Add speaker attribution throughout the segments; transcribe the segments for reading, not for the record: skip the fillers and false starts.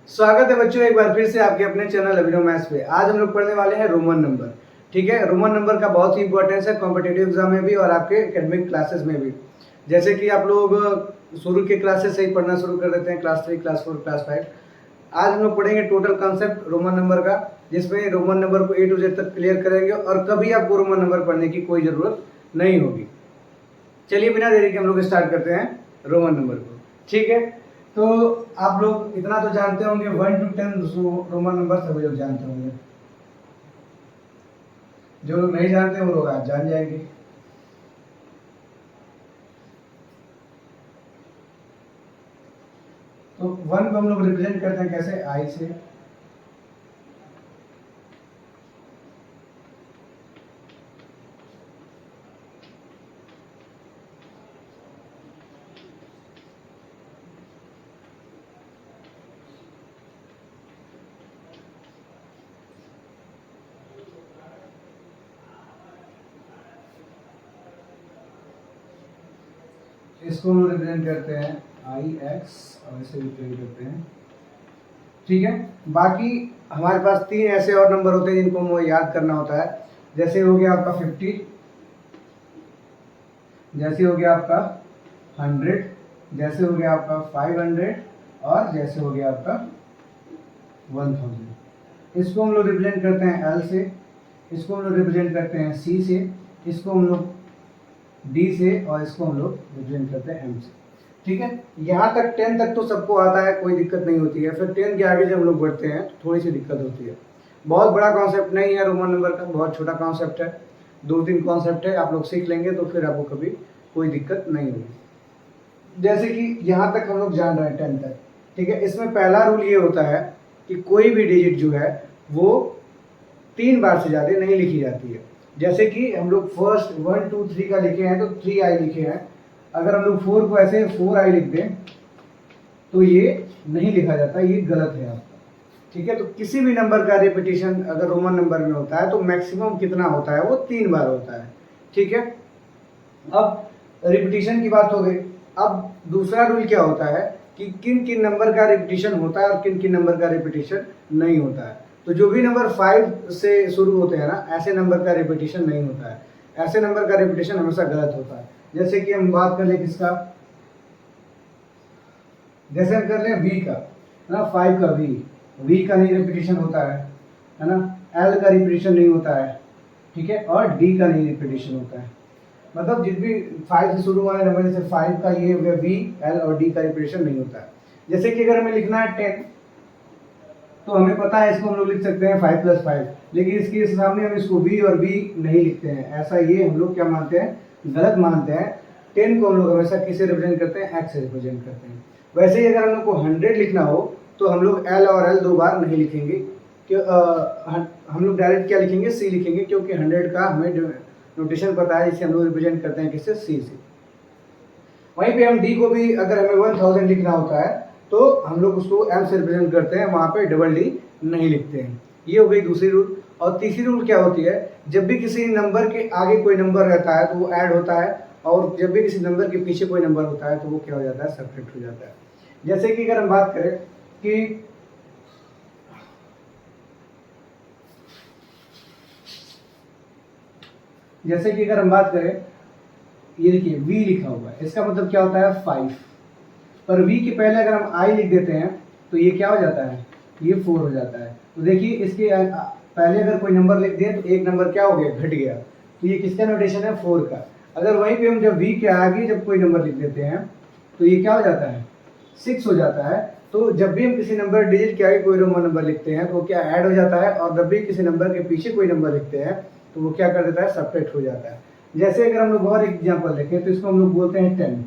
Speaker 1: स्वागत है बच्चों एक बार फिर से आपके अपने चैनल अभिनव मैथ्स पे। आज हम लोग पढ़ने वाले हैं रोमन नंबर। ठीक है, रोमन नंबर का बहुत ही इंपॉर्टेंस है कॉम्पिटिटिव एग्जाम में भी और आपके एकेडमिक क्लासेस में भी। जैसे कि आप लोग शुरू के क्लासेस से ही पढ़ना शुरू कर देते हैं, क्लास 3, क्लास 4, क्लास 5। आज हम लोग पढ़ेंगे टोटल कॉन्सेप्ट रोमन नंबर का, जिसमें रोमन नंबर को A to Z तक क्लियर करेंगे और कभी आपको रोमन नंबर पढ़ने की कोई ज़रूरत नहीं होगी। चलिए बिना देरी के हम लोग स्टार्ट करते हैं रोमन नंबर को। ठीक है, तो आप लोग इतना तो जानते होंगे 1 to 10 रोमन नंबर सभी लोग जानते होंगे। जो लोग नहीं जानते वो लोग आज जान जाएंगे। तो 1 को हम लोग रिप्रेजेंट करते हैं कैसे, आई से। इसको हम रिप्रेजेंट करते हैं आई एक्स और इसे रिप्रेजेंट करते हैं। ठीक है, बाकी हमारे पास 3 ऐसे और नंबर होते हैं जिनको हमें याद करना होता है। जैसे हो गया आपका 50, जैसे हो गया आपका 100, जैसे हो गया आपका 500 और जैसे हो गया आपका 1000। इसको हम लोग रिप्रेजेंट करते हैं एल से, इसको हम लोग रिप्रेजेंट करते हैं सी से, इसको हम लोग डी से और इसको हम लोग रिप्रेजेंट करते हैं एम से। ठीक है, यहाँ तक 10 तक तो सबको आता है, कोई दिक्कत नहीं होती है। फिर 10 के आगे जब हम लोग बढ़ते हैं तो थोड़ी सी दिक्कत होती है। बहुत बड़ा कॉन्सेप्ट नहीं है रोमन नंबर का, बहुत छोटा कॉन्सेप्ट है, 2-3 कॉन्सेप्ट है। आप लोग सीख लेंगे तो फिर आपको कभी कोई दिक्कत नहीं होगी। जैसे कि यहाँ तक हम लोग जान रहे हैं 10 तक। ठीक है, इसमें पहला रूल ये होता है कि कोई भी डिजिट जो है वो 3 बार से ज़्यादा नहीं लिखी जाती है। जैसे कि हम लोग फर्स्ट 1 2 3 का लिखे हैं तो 3i लिखे हैं। अगर हम लोग 4 को ऐसे 4i लिख दें तो ये नहीं लिखा जाता, ये गलत है आपका। ठीक है, तो किसी भी नंबर का रिपीटिशन अगर रोमन नंबर में होता है तो मैक्सिमम कितना होता है, वो 3 बार होता है। ठीक है, अब रिपीटिशन की बात हो गई। अब दूसरा रूल क्या होता है कि किन किन नंबर का रिपीटिशन होता है और किन किन नंबर का रिपीटिशन नहीं होता है। तो जो भी नंबर 5 से शुरू होते हैं ना, ऐसे नंबर का रिपीटिशन नहीं होता है। ऐसे नंबर का रिपीटिशन हमेशा गलत होता है। जैसे कि हम बात कर ले किसका, जैसे हम कर ले v का, है ना, 5 का v का नहीं रिपीटिशन होता है ना, l का रिपीटिशन नहीं होता है। ठीक है, और d का नहीं रिपीटिशन होता है। मतलब जिस भी 5 से शुरू वाले नंबर, जैसे 5 का ये v, l और d का रिपीटिशन नहीं होता है। जैसे कि अगर हमें लिखना है 10 तो हमें पता है इसको हम लोग लिख सकते हैं 5 + 5, लेकिन इसके सामने हम इसको v और v नहीं लिखते हैं। ऐसा ये हम लोग क्या मानते हैं, गलत मानते हैं। 10 को हम लोग हमेशा किसे रिप्रेजेंट करते हैं, x से रिप्रेजेंट करते हैं। वैसे ही अगर हम लोग को 100 लिखना हो तो हम लोग l और l 2 बार नहीं लिखेंगे, हम लोग डायरेक्ट क्या लिखेंगे, c लिखेंगे, क्योंकि 100 का हमें नोटेशन पता है, जिसे हम लोग रिप्रेजेंट करते हैं किससे, c से। वहीं पे हम d को भी अगर हमें 1000 लिखना होता है तो हम लोग उसको m से रिप्रेजेंट करते हैं, वहाँ पे डबल d नहीं लिखते हैं। ये हो गई दूसरी रूल। और तीसरी रूल क्या होती है, जब भी किसी नंबर के आगे कोई नंबर रहता है तो वो ऐड होता है, और जब भी किसी नंबर के पीछे कोई नंबर होता है तो वो क्या हो जाता है, सब्ट्रैक्ट हो जाता है। जैसे कि अगर हम बात करें कि ये देखिए v लिखा हुआ है, इसका मतलब क्या होता है 5, पर v के पहले अगर हम i लिख देते हैं तो ये क्या हो जाता है, ये 4 हो जाता है। तो देखिए इसके पहले अगर कोई नंबर लिख दिए तो एक नंबर क्या हो गया, घट गया। तो ये किसका नोटेशन है, 4 का। अगर वहीं पे हम जब v के आगे जब कोई नंबर लिख देते हैं तो ये क्या हो जाता है, 6 हो जाता है। तो जब भी हम किसी नंबर डिजिट के आगे कोई रोमन नंबर लिखते हैं तो वो क्या ऐड हो जाता है, और जब भी किसी नंबर के पीछे कोई नंबर लिखते हैं तो वो क्या कर देता है, सब्ट्रैक्ट हो जाता है। जैसे अगर हम लोग और एग्जाम्पल देखें तो इसको हम लोग बोलते हैं 10।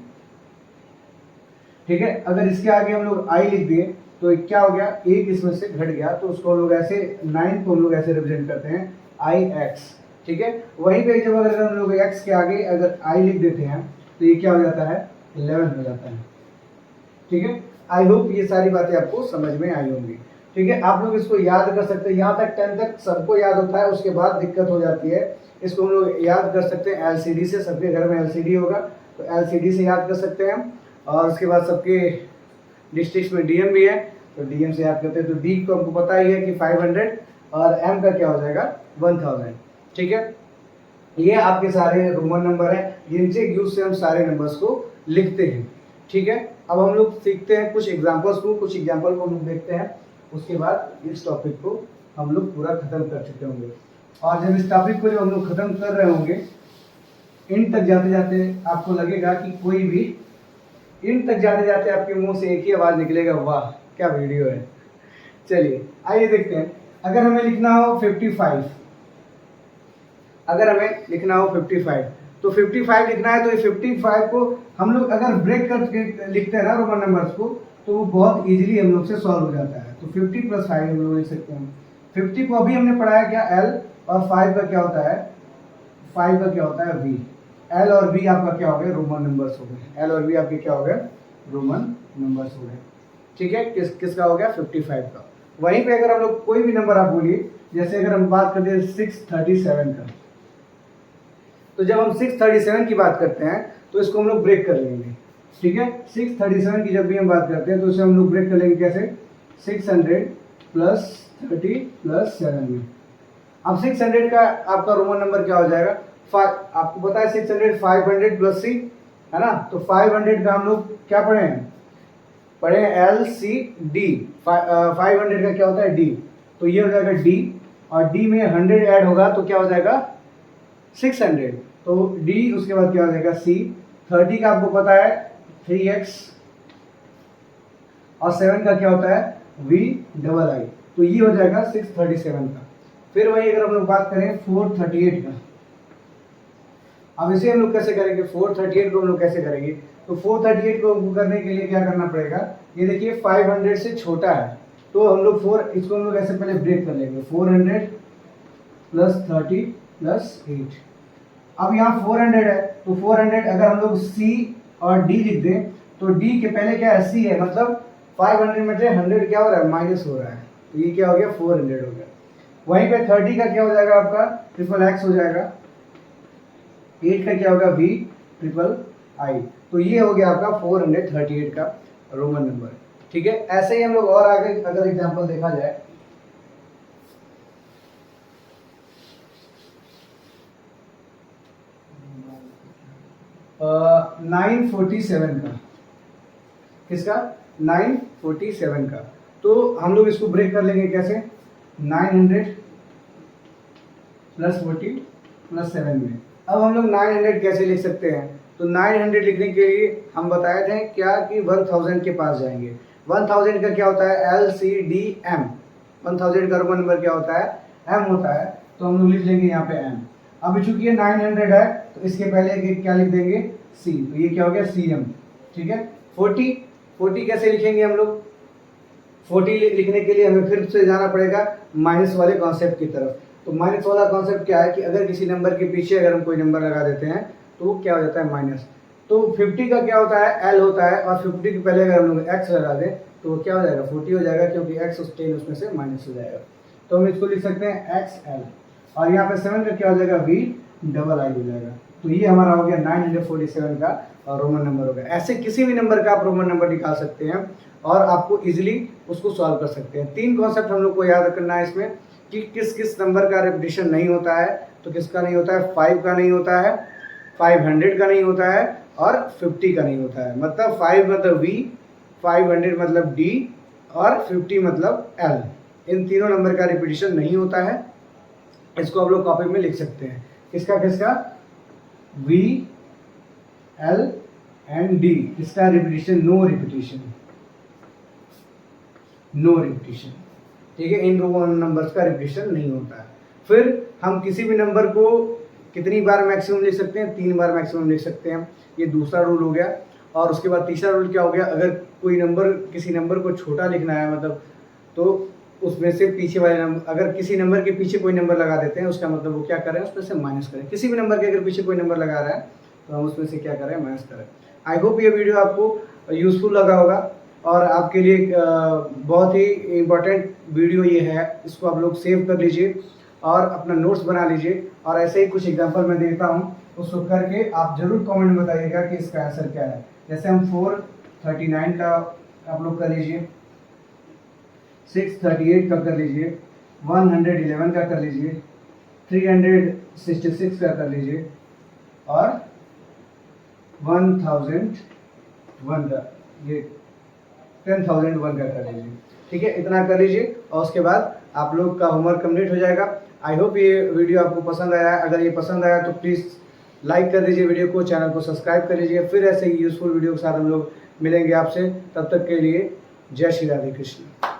Speaker 1: ठीक है, अगर इसके आगे हम लोग i लिख दिए तो क्या हो गया, एक इसमें से घट गया, तो उसको हम लोग ऐसे 9 को हम लोग ऐसे रिप्रेजेंट करते हैं ix। ठीक है, वहीं पे जब अगर हम लोग x के आगे अगर i लिख देते हैं तो ये क्या हो जाता है, 11 हो जाता है। ठीक है, आई होप ये सारी बातें आपको समझ में आई होंगी। ठीक है, आप लोग इसको याद कर सकते हैं, यहाँ तक 10 तक सबको याद होता है, उसके बाद दिक्कत हो जाती है। इसको हम लोग याद कर सकते हैं LCD से, सबके घर में LCD होगा तो LCD से याद कर सकते हैं। और उसके बाद सबके डिस्ट्रिक्ट में DM भी है, तो डीएम से याद करते हैं। तो डी को हमको पता ही है कि 500 और एम का क्या हो जाएगा 1000। ठीक है, ये आपके सारे रोमन नंबर है जिनसे यूज से हम सारे नंबर्स को लिखते हैं। ठीक है, अब हम लोग सीखते हैं कुछ एग्जांपल्स को, कुछ एग्जांपल को हम लोग देखते हैं, उसके बाद इस टॉपिक को हम लोग पूरा खत्म कर चुके होंगे। और जब इस टॉपिक को जब हम लोग खत्म कर रहे होंगे, इन तक जाते जाते आपको लगेगा कि कोई भी इन तक जाते जाते आपके मुंह से एक ही आवाज़ निकलेगा, वाह क्या वीडियो है। चलिए आइए देखते हैं। अगर हमें लिखना हो 55, अगर हमें लिखना हो 55, तो 55 लिखना है तो ये 55 को हम लोग अगर ब्रेक करके लिखते हैं ना रोमन नंबर्स को, तो वो बहुत इजीली हम लोग से सॉल्व हो जाता है। तो 50 + 5 हम लोग लिख सकते हैं। 50 को अभी हमने पढ़ा है क्या, एल, और 5 का क्या होता है, 5 का क्या होता है वी। एल और वी आपका क्या हो गया, रोमन नंबर्स हो गए। एल और वी आपके क्या हो गए, रोमन नंबर्स हो गए। ठीक है, किसका हो गया, 55 का। वहीं पे अगर हम लोग कोई भी नंबर आप बोलिए, जैसे अगर हम बात करते हैं 637 का, तो जब हम 637 की बात करते हैं तो इसको हम लोग ब्रेक कर लेंगे। ठीक है, 637 की जब भी हम बात करते हैं तो इसे हम लोग ब्रेक कर लेंगे कैसे, 600 + 30 + 7 में। अब 600 का आपका रोमन नंबर क्या हो जाएगा, आपको पता है 600 500 + C है ना। तो 500 का हम लोग क्या पढ़े हैं, पढ़े एल सी डी। 500 का क्या होता है डी, तो ये हो जाएगा डी, और डी में 100 ऐड होगा तो क्या हो जाएगा 600, तो डी, उसके बाद क्या हो जाएगा सी। 30 का आपको पता है 3x, और 7 का क्या होता है V+I, तो ये हो जाएगा 637 का। फिर वही अगर हम लोग बात करें 438 का, अब इसे हम लोग कैसे करेंगे, 438 को हम लोग कैसे करेंगे, तो 438 को करने के लिए क्या करना पड़ेगा, ये देखिए 500 से छोटा है, तो हम लोग इसको हम लोग ऐसे पहले ब्रेक कर लेंगे, 400 + 30 + 8। अब यहाँ 400 है, तो 400 अगर हम लोग C और D लिख दें, तो D के पहले क्या है C है, मतलब 500 में से 100 क्या हो रहा है, माइनस हो रहा है, तो ये क्या हो गया 400 हो गया। वहीं पे 30 का क्या हो जाएगा आपका XXX हो जाएगा, 8 का क्या होगा V+I, तो ये हो गया आपका 438 का रोमन नंबर। ठीक है, ऐसे ही हम लोग और आगे अगर एग्जांपल देखा जाए, 947 का, किसका 947 का, तो हम लोग इसको ब्रेक कर लेंगे कैसे, 900 + 40 + 7 में। अब हम लोग 900 कैसे लिख सकते हैं, तो 900 लिखने के लिए हम बताए थे क्या कि 1000 के पास जाएंगे। 1000 का क्या होता है LCDM, 1000 का रोमन नंबर क्या होता है M होता है, तो हम लोग लिख लेंगे यहाँ पे M। अब चूंकि ये 900 है तो इसके पहले क्या लिख देंगे C, तो ये क्या हो गया CM। ठीक है, 40 कैसे लिखेंगे हम लोग, 40 लिखने के लिए हमें फिर से जाना पड़ेगा माइनस वाले कॉन्सेप्ट की तरफ। तो माइनस वाला कॉन्सेप्ट क्या है कि अगर किसी नंबर के पीछे अगर हम कोई नंबर लगा देते हैं तो वो क्या हो जाता है माइनस। तो 50 का क्या होता है L होता है, और 50 के पहले अगर हम लोग X लगा दें तो वो क्या हो जाएगा 40 हो जाएगा, क्योंकि X उस 10 उसमें से माइनस हो जाएगा। तो हम इसको लिख सकते हैं XL, और यहाँ पे 7 का क्या हो जाएगा V+I हो जाएगा। तो ये हमारा हो गया 947 का रोमन नंबर हो गया। ऐसे किसी भी नंबर का आप रोमन नंबर निकाल सकते हैं और आपको इजीली उसको सॉल्व कर सकते हैं। 3 कॉन्सेप्ट हम लोग को याद रखना है इसमें कि किस किस नंबर का रिपीटिशन नहीं होता है, तो किसका नहीं होता है, 5 का नहीं होता है, 500 का नहीं होता है, और 50 का नहीं होता है। मतलब 5 मतलब V, 500 मतलब D, और 50 मतलब L। इन तीनों नंबर का रिपीटिशन नहीं होता है। इसको आप लोग कॉपी में लिख सकते हैं, किसका किसका V, L एंड D, इसका repetition no repetition, no repetition. ठीक है, इन दो नंबर्स का रिपीटिशन नहीं होता है। फिर हम किसी भी नंबर को कितनी बार मैक्सिमम लिख सकते हैं, 3 बार मैक्सिमम लिख सकते हैं। ये दूसरा रूल हो गया। और उसके बाद तीसरा रूल क्या हो गया, अगर कोई नंबर किसी नंबर को छोटा लिखना है मतलब, तो उसमें से पीछे वाले नंबर, अगर किसी नंबर के पीछे कोई नंबर लगा देते हैं उसका मतलब वो क्या कर रहे हैं, उसमें से माइनस करें। किसी भी नंबर के अगर पीछे कोई नंबर लगा रहा है तो हम उसमें से क्या करें, माइनस करें। आई होप ये वीडियो आपको यूज़फुल लगा होगा और आपके लिए बहुत ही इम्पोर्टेंट वीडियो ये है। इसको आप लोग सेव कर लीजिए और अपना नोट्स बना लीजिए, और ऐसे ही कुछ एग्जांपल मैं देता हूँ उसको करके आप ज़रूर कमेंट में बताइएगा कि इसका आंसर क्या है। जैसे हम 439 का आप लोग कर लीजिए, 638 का कर लीजिए, 111 का कर लीजिए, 366 का कर लीजिए और 1001 का, ये 10,001 का कर लीजिए। ठीक है, इतना कर लीजिए और उसके बाद आप लोग का होमवर्क कंप्लीट हो जाएगा। आई होप ये वीडियो आपको पसंद आया है। अगर ये पसंद आया तो प्लीज़ लाइक कर दीजिए वीडियो को, चैनल को सब्सक्राइब कर लीजिए। फिर ऐसे ही यूज़फुल वीडियो के साथ हम लोग मिलेंगे आपसे। तब तक के लिए जय श्री राधे कृष्ण।